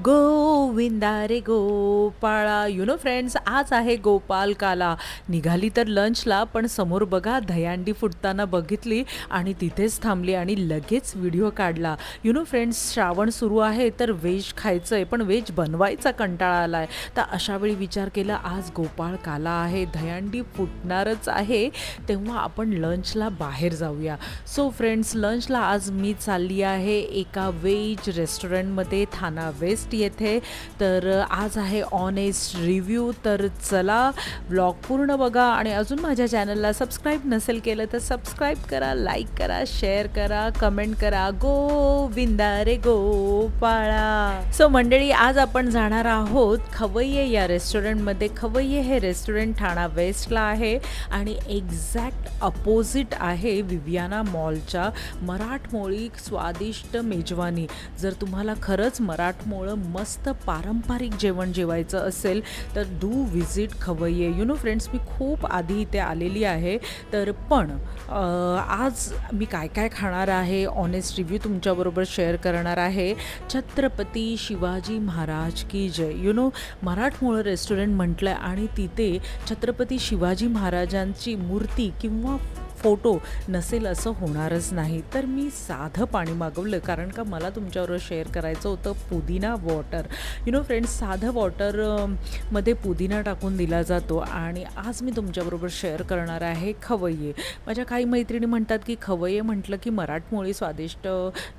गोविंदा रे Gopala friends, आज आहे गोपाल काला. निघाली तर लंचला, पण समोर बघा दहीहंडी फुटताना बघितली आणि तिथेच थांबली आणि लगेच व्हिडिओ काढला. फ्रेंड्स, श्रावण सुरू आहे तर व्हेज खायचं आहे, पण व्हेज बनवायचा कंटाळा आला आहे. तर अशा वेळी विचार केला, आज गोपाळ काला आहे, दहीहंडी फुटणारच आहे, तेव्हा आपण लंचला बाहेर जाऊया. सो फ्रेंड्स, लंचला आज मी चालली आहे एका व्हेज रेस्टॉरंटमध्ये, थाना वेस्ट येथे. तर आज आहे ऑनेस्ट रिव्ह्यू. तर चला, ब्लॉग पूर्ण बघा आणि अजून माझ्या चॅनलला सबस्क्राईब नसेल केलं तर सबस्क्राईब करा, लाईक करा, शेअर करा, कमेंट करा. गोविंदा रे गोपाळा. सो मंडळी, आज आपण जाणार आहोत खवय्ये या रेस्टॉरंटमध्ये. खवय्ये हे रेस्टॉरंट ठाणा वेस्टला आहे आणि एक्झॅक्ट अपोजिट आहे विवियाना मॉलच्या. मराठमोळी स्वादिष्ट मेजवानी. जर तुम्हाला खरंच मराठमोळं मस्त पारंपरिक जेवण जेवायचं असेल तर डू व्हिजिट खवय्ये. फ्रेंड्स, मी खूप आधी इथे आलेली आहे. तर पण आज मी काय काय खाणार आहे, ऑनेस्ट रिव्ह्यू तुमच्याबरोबर शेअर करणार आहे. छत्रपती शिवाजी महाराज की जय. मराठमोळं रेस्टॉरंट म्हटलं आणि तिथे छत्रपती शिवाजी महाराजांची मूर्ती किंवा फोटो नसेल असं होणारच नाही. तर मी साधं पाणी मागवलं, कारण का मला तुमच्याबरोबर शेअर करायचं होतं पुदिना वॉटर. फ्रेंड्स, साधं वॉटर मध्ये पुदिना टाकून दिला जातो आणि आज मी तुमच्याबरोबर शेअर करणार आहे खवय्ये. माझ्या काही मैत्रिणी म्हणतात की खवय्ये म्हटलं की मराठमोळी स्वादिष्ट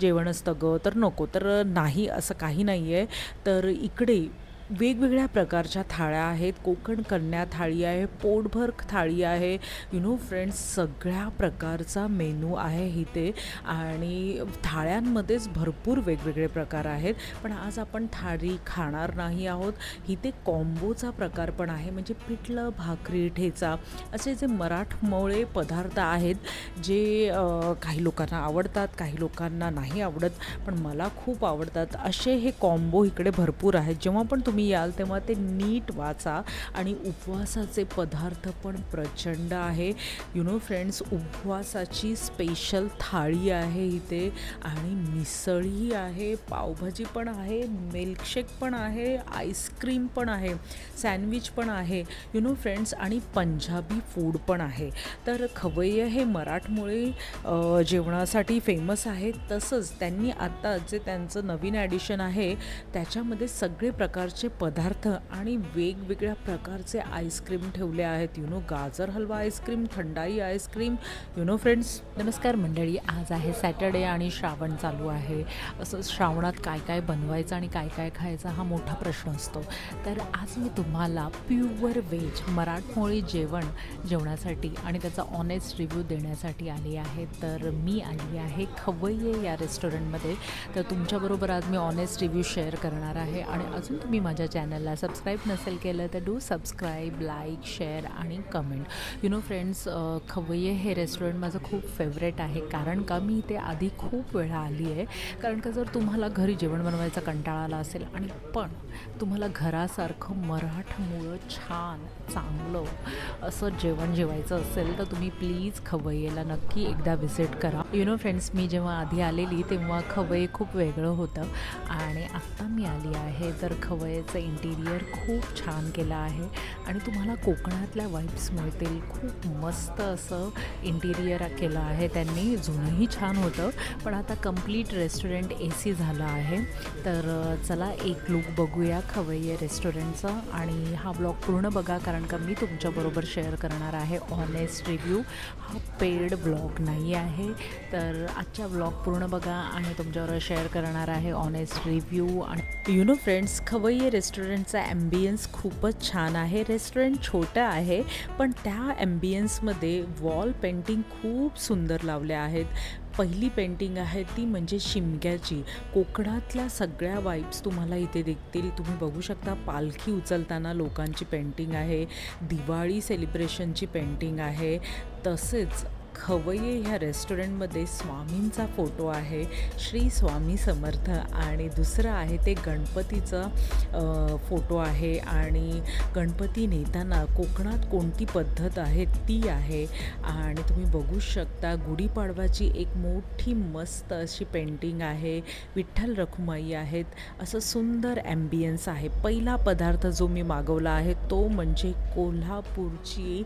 जेवण असतं गं, तर नको. तर नाही, असं काही नाही आहे. तर इकडे वेगवेगळ्या प्रकारच्या थाळ्या आहेत. कोकण कन्या थाळी आहे, पोटभर थाळी आहे. फ्रेंड्स, सगळ्या प्रकारचा मेनू आहे इथे आणि थाळ्यांमध्येच भरपूर वेगवेगळे प्रकार आहेत. पण आज आपण थाळी खाणार नाही आहोत. इथे कॉम्बोचा प्रकार पण आहे, म्हणजे पिठलं, भाकरी, ठेचा असे जे मराठमोळे पदार्थ आहेत जे काही लोकांना आवडतात, काही लोकांना नाही आवडत, पण मला खूप आवडतात. असे हे कॉम्बो इकडे भरपूर आहेत. जेव्हा पण तुम्ही याल तेव्हा ते नीट वाचा. आणि उपवासाचे पदार्थ पण प्रचंड आहे. फ्रेंड्स, उपवासाची स्पेशल थाळी आहे इथे आणि मिसळी आहे, पावभाजी पण आहे, मिल्कशेक पण आहे, आईस्क्रीम पण आहे, सँडविच पण आहे. फ्रेंड्स, आणि पंजाबी फूड पण आहे. तर खवय्ये हे मराठमोळी जेवणासाठी फेमस आहे. तसंच त्यांनी आता जे त्यांचं नवीन ॲडिशन आहे त्याच्यामध्ये सगळे प्रकारचे पदार्थ आणि वेगवेगळ्या प्रकारचे आईस्क्रीम ठेवले आहेत. गाजर हलवा आईस्क्रीम, थंडाई आईस्क्रीम. फ्रेंड्स, नमस्कार मंडळी. आज आहे सॅटर्डे आणि श्रावण चालू आहे. असं श्रावणात काय काय बनवायचं आणि काय काय खायचं हा मोठा प्रश्न असतो. तर आज मी तुम्हाला प्युअर व्हेज मराठमोळी जेवणासाठी आणि त्याचा ऑनेस्ट रिव्ह्यू देण्यासाठी आली आहे. तर मी आली आहे खवय्ये या रेस्टॉरंटमध्ये. तर तुमच्याबरोबर आज मी ऑनेस्ट रिव्ह्यू शेअर करणार आहे. आणि अजून तुम्ही माझ्या चॅनलला सबस्क्राईब नसेल केलं तर डू सबस्क्राईब, लाईक, शेअर आणि कमेंट. फ्रेंड्स, खवय्ये हे रेस्टॉरंट माझं खूप फेवरेट आहे, कारण का मी इथे आधी खूप वेळा आली आहे. कारण का जर तुम्हाला घरी जेवण बनवायचा कंटाळा आला असेल आणि पण तुम्हाला घरासारखं मराठमोळं छान चांगलं असं जेवण जेवायचं असेल तर तुम्ही प्लीज खवय्येला नक्की एकदा व्हिजिट करा. फ्रेंड्स, मी जेव्हा आधी आलेली तेव्हा खवय्ये खूप वेगळं होतं आणि आत्ता मी आली आहे तर खवय्येचं इंटिरियर खूप छान केलं आहे आणि तुम्हाला कोकणातल्या वाईब्स मिळतील. खूप मस्त असं इंटिरियर केलं आहे त्यांनी. जुनंही छान होतं, पण आता कंप्लीट रेस्टॉरंट AC झालं आहे. तर चला एक लुक बघूया खवय्ये रेस्टॉरंटचा आणि हा ब्लॉग पूर्ण बघा, कारण का मी तुमच्याबरोबर शेअर करणार आहे ऑनेस्ट रिव्ह्यू. हा पेड ब्लॉग नाही आहे. तर आजच्या ब्लॉग पूर्ण बघा आणि तुमच्याबरोबर शेअर करणार आहे ऑनेस्ट रिव्ह्यू. आणि फ्रेंड्स, खवय्ये रेस्टॉरंटचा ॲम्बियन्स खूपच छान आहे. रेस्टॉरंट छोटं आहे, पण त्या ॲम्बियन्समध्ये वॉल पेंटिंग खूप सुंदर लावल्या आहेत. पहिली पेंटिंग आहे ती म्हणजे शिमग्याची. कोकणातल्या सगळ्या वाईब्स तुम्हाला इथे दिसतील. तुम्ही बघू शकता, पालखी उचलताना लोकांची पेंटिंग आहे, दिवाळी सेलिब्रेशनची पेंटिंग आहे, तसेच खवय्ये ह्या रेस्टॉरंटमध्ये स्वामींचा फोटो आहे, श्री स्वामी समर्थ, आणि दुसरं आहे ते गणपतीचा फोटो आहे. आणि गणपती नेताना कोकणात कोणती पद्धत आहे ती आहे. आणि तुम्ही बघू शकता गुढीपाडवाची एक मोठी मस्त अशी पेंटिंग आहे, विठ्ठल रखुमाई आहेत, असं सुंदर ॲम्बियन्स आहे. पहिला पदार्थ जो मी मागवला आहे तो म्हणजे कोल्हापूरची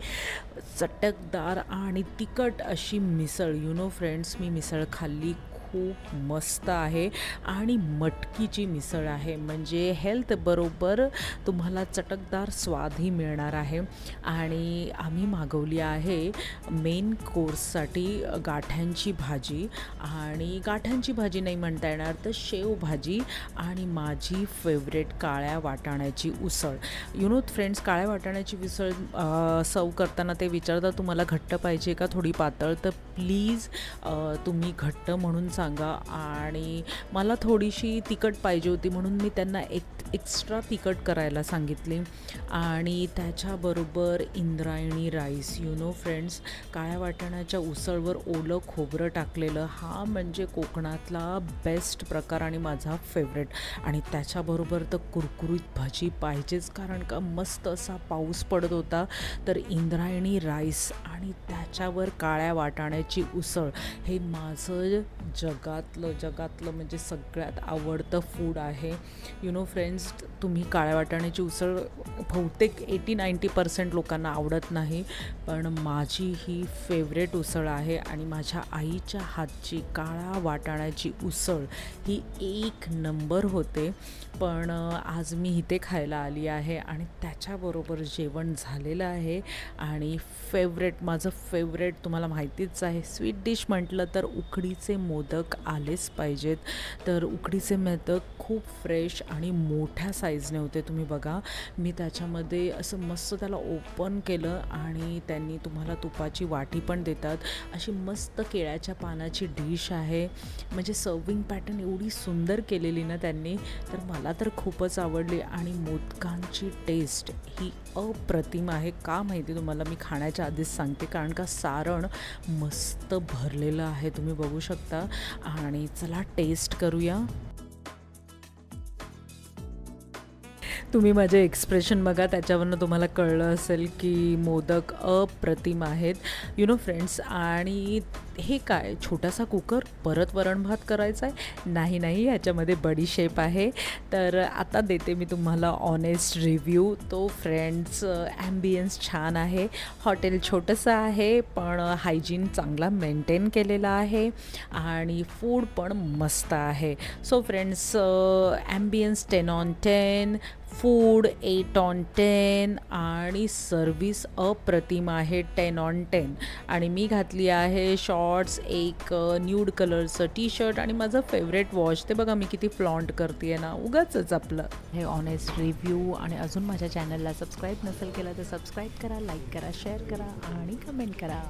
चटकदार आणि तिखट अशी मिसळ. फ्रेंड्स, मी मिसळ खाल्ली, खूप मस्त आहे. आणि मटकीची मिसळ आहे, म्हणजे हेल्थबरोबर तुम्हाला चटकदार स्वादही मिळणार आहे. आणि आम्ही मागवली आहे मेन कोर्ससाठी गाठ्यांची भाजी, आणि गाठ्यांची भाजी नाही म्हणता येणार तर शेवभाजी, आणि माझी फेवरेट काळ्या वाटाण्याची उसळ. फ्रेंड्स, काळ्या वाटाण्याची उसळ सर्व करताना ते विचारतात तुम्हाला घट्ट पाहिजे का थोडी पातळ, तर प्लीज तुम्ही घट्ट म्हणून सांगा. आणि मला थोडीशी तिखट पाहिजे होती म्हणून मी त्यांना एक्स्ट्रा तिखट करायला सांगितली. आणि त्याच्याबरोबर इंद्रायणी राईस. फ्रेंड्स, काळ्या वाटाण्याच्या उसळवर ओलं खोबरं टाकलेलं, हा म्हणजे कोकणातला बेस्ट प्रकार आणि माझा फेवरेट. आणि त्याच्याबरोबर तर कुरकुरीत भाजी पाहिजेच, कारण का मस्त असा पाऊस पडत होता. तर इंद्रायणी राईस आणि त्याच्यावर काळ्या वाटाण्याची उसळ, हे माझं जगातलं म्हणजे सगळ्यात आवडतं फूड आहे. फ्रेंड्स, तुम्ही काळ्या वाटाण्याची उसळ बहुतेक 80-90% लोकांना आवडत नाही, पण माझी ही फेवरेट उसळ आहे. आणि माझ्या आईच्या हातची काळ्या वाटाण्याची उसळ ही एक नंबर होते. पण आज मी इथे खायला आली आहे आणि त्याच्याबरोबर जेवण झालेलं आहे. आणि माझं फेवरेट तुम्हाला माहितीच आहे, स्वीट डिश म्हटलं तर उकडीचे मोदक आलेच पाहिजेत. तर उकडीचे मोदक खूप फ्रेश आणि मोठ्या साईजने होते. तुम्ही बघा, मी त्याच्यामध्ये असं मस्त त्याला ओपन केलं आणि त्यांनी तुम्हाला तुपाची वाटी पण देतात. अशी मस्त केळ्याच्या पानाची डिश आहे, म्हणजे सर्विंग पॅटर्न एवढी सुंदर केलेली ना त्यांनी, तर मला तर खूपच आवडली. आणि मोदकांची टेस्ट ही अप्रतिम आहे. का माहिती तुम्हाला, मी खाण्याच्या आधीच सांगते, कारण का सारण मस्त भरलेलं आहे, तुम्ही बघू शकता. आणि चला टेस्ट करूया. तुम्ही माझे एक्सप्रेशन बघा, त्याच्यावरनं तुम्हाला कळलं असेल की मोदक अप्रतिम आहेत. फ्रेंड्स, आणि हे काय छोटासा कुकर, परत वरण भात करायचा आहे? नाही, ह्याच्यामध्ये बडीशेप आहे. तर आता देते मी तुम्हाला ऑनेस्ट रिव्ह्यू. तो फ्रेंड्स, ॲम्बियन्स छान आहे, हॉटेल छोटंसं आहे पण हायजीन चांगला मेंटेन केलेला आहे, आणि फूड पण मस्त आहे. सो फ्रेंड्स, ॲम्बियन्स 10/10, फूड 8/10, आणि सर्विस अप्रतिम आहे 10/10. आणि मी घातली आहे शॉर्ट्स, एक न्यूड कलरचं टी शर्ट, आणि माझं फेवरेट वॉच. ते बघा मी किती फ्लॉन्ट करते आहे ना, उगाचच आपलं हे ऑनेस्ट रिव्ह्यू. आणि अजून माझ्या चॅनलला सबस्क्राईब नसेल केलं तर सबस्क्राईब करा, लाईक करा, शेअर करा आणि कमेंट करा.